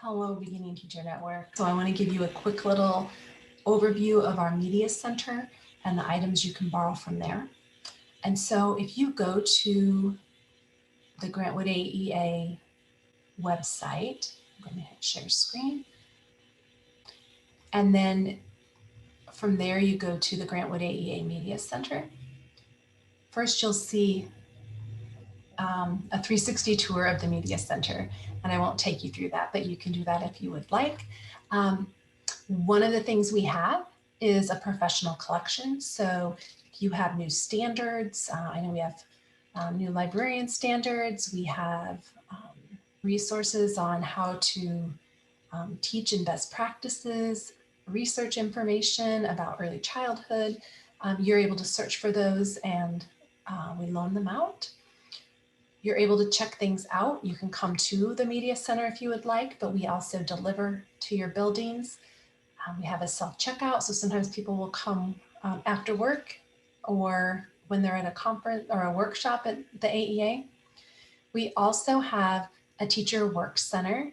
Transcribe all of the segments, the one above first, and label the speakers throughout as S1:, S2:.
S1: Hello, Beginning Teacher Network. So I want to give you a quick little overview of our Media Center and the items you can borrow from there. And so if you go to the GWAEA website, I'm going to hit share screen. And then from there, you go to the GWAEA Media Center. First, you'll see a 360 tour of the Media Center, and I won't take you through that, but you can do that if you would like. One of the things we have is a professional collection. So you have new standards. I know we have new librarian standards. We have resources on how to teach and best practices, research information about early childhood. You're able to search for those and we loan them out. You're able to check things out. You can come to the Media Center if you would like, but we also deliver to your buildings. We have a self-checkout, so sometimes people will come after work or when they're at a conference or a workshop at the AEA. We also have a teacher work center.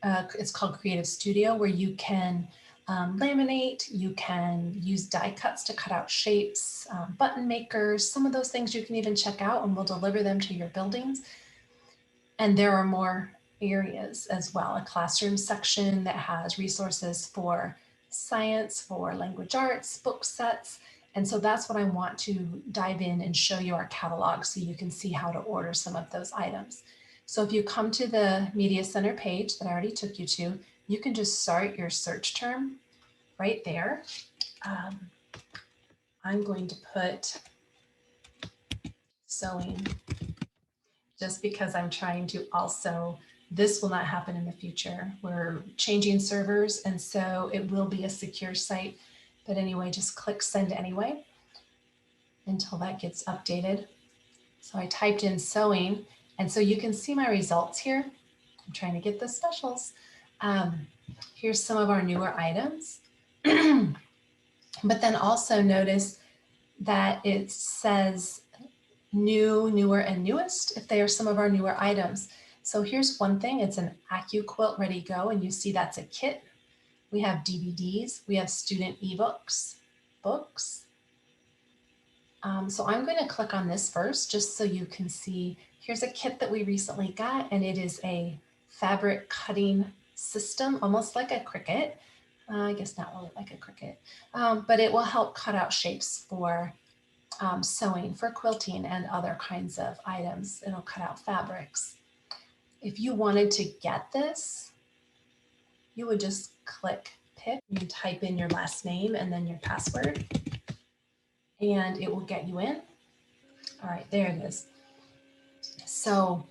S1: It's called Creative Studio, where you can laminate, you can use die cuts to cut out shapes, button makers, some of those things you can even check out and we'll deliver them to your buildings. And there are more areas as well, a classroom section that has resources for science, for language arts, book sets. And so that's what I want to dive in and show you our catalog so you can see how to order some of those items. So if you come to the Media Center page that I already took you to, you can just start your search term right there. I'm going to put sewing just because I'm trying to also, this will not happen in the future. We're changing servers and so it will be a secure site. But anyway, just click send anyway until that gets updated. So I typed in sewing and so you can see my results here. I'm trying to get the specials. Here's some of our newer items. But then also notice that it says new, newer, and newest if they are some of our newer items. So here's one thing, it's an AccuQuilt Ready Go, and you see that's a kit. We have DVDs, we have student ebooks, books. So I'm going to click on this first just so you can see. Here's a kit that we recently got, and it is a fabric cutting system, almost like a Cricut. I guess not really like a Cricut, but it will help cut out shapes for sewing, for quilting and other kinds of items. It'll cut out fabrics. If you wanted to get this, you would just click pick, you type in your last name and then your password, and it will get you in. All right, there it is. So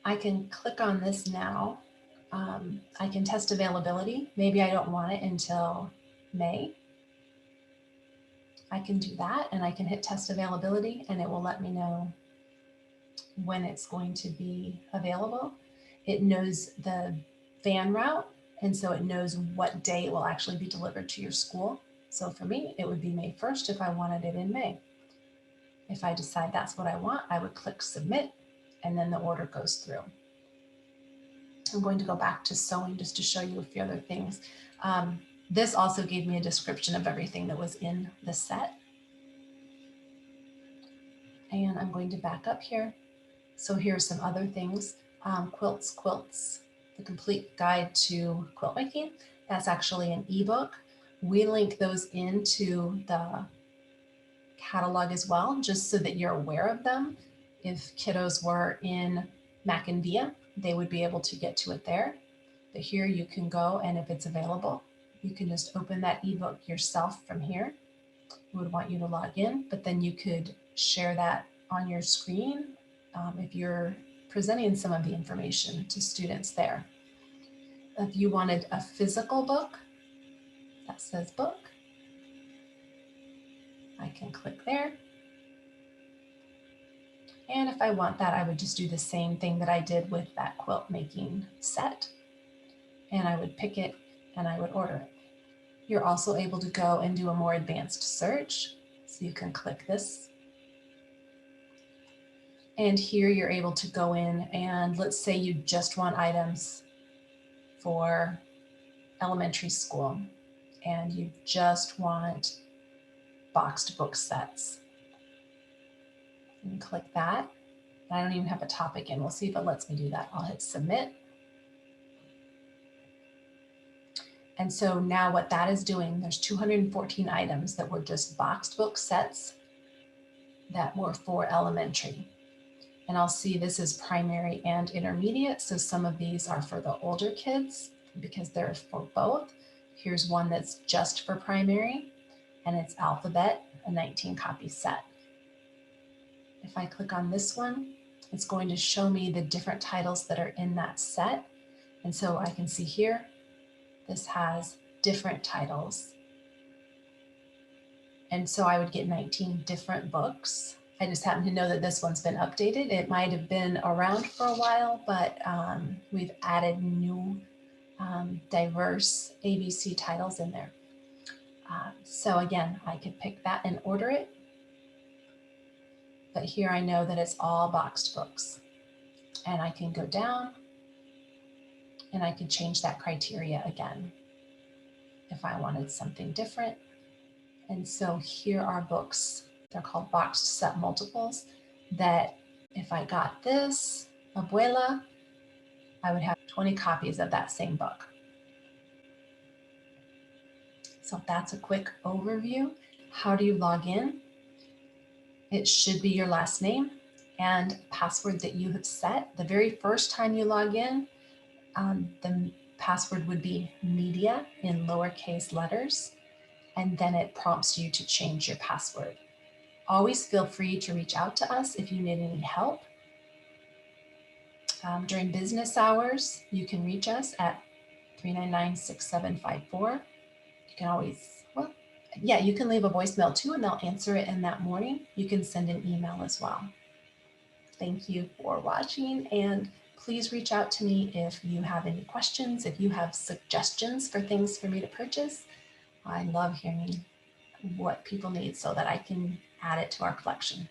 S1: I can click on this now. I can test availability. Maybe I don't want it until May. I can do that and I can hit test availability and it will let me know when it's going to be available. It knows the van route and so it knows what day it will actually be delivered to your school. So for me, it would be May 1st if I wanted it in May. If I decide that's what I want, I would click submit and then the order goes through. I'm going to go back to sewing just to show you a few other things. This also gave me a description of everything that was in the set. And I'm going to back up here. So here's some other things. Quilts, the complete guide to quilt making. That's actually an ebook. We link those into the catalog as well, just so that you're aware of them. If kiddos were in Mac and Via, they would be able to get to it there. But here you can go, and if it's available, you can just open that ebook yourself from here. We would want you to log in, but then you could share that on your screen if you're presenting some of the information to students there. If you wanted a physical book, that says book. I can click there. And if I want that, I would just do the same thing that I did with that quilt making set. And I would pick it and I would order it. You're also able to go and do a more advanced search. So you can click this. And here you're able to go in and let's say you just want items for elementary school, and you just want boxed book sets. And click that. And I don't even have a topic in. We'll see if it lets me do that. I'll hit submit. And so now what that is doing, there's 214 items that were just boxed book sets that were for elementary. And I'll see this is primary and intermediate. So some of these are for the older kids because they're for both. Here's one that's just for primary, and it's alphabet, a 19 copy set. If I click on this one, it's going to show me the different titles that are in that set. And so I can see here, this has different titles. And so I would get 19 different books. I just happen to know that this one's been updated. It might have been around for a while, but we've added new diverse ABC titles in there. So again, I could pick that and order it. But here I know that it's all boxed books. And I can go down and I can change that criteria again if I wanted something different. And so here are books. They're called boxed set multiples that if I got this, Abuela, I would have 20 copies of that same book. So that's a quick overview. How do you log in? It should be your last name and password that you have set. The very first time you log in, the password would be media in lowercase letters, and then it prompts you to change your password. Always feel free to reach out to us if you need any help. During business hours, you can reach us at 399-6754. You can always, you can leave a voicemail too, and they'll answer it in that morning. You can send an email as well. Thank you for watching, and please reach out to me if you have any questions, if you have suggestions for things for me to purchase. I love hearing what people need so that I can add it to our collection.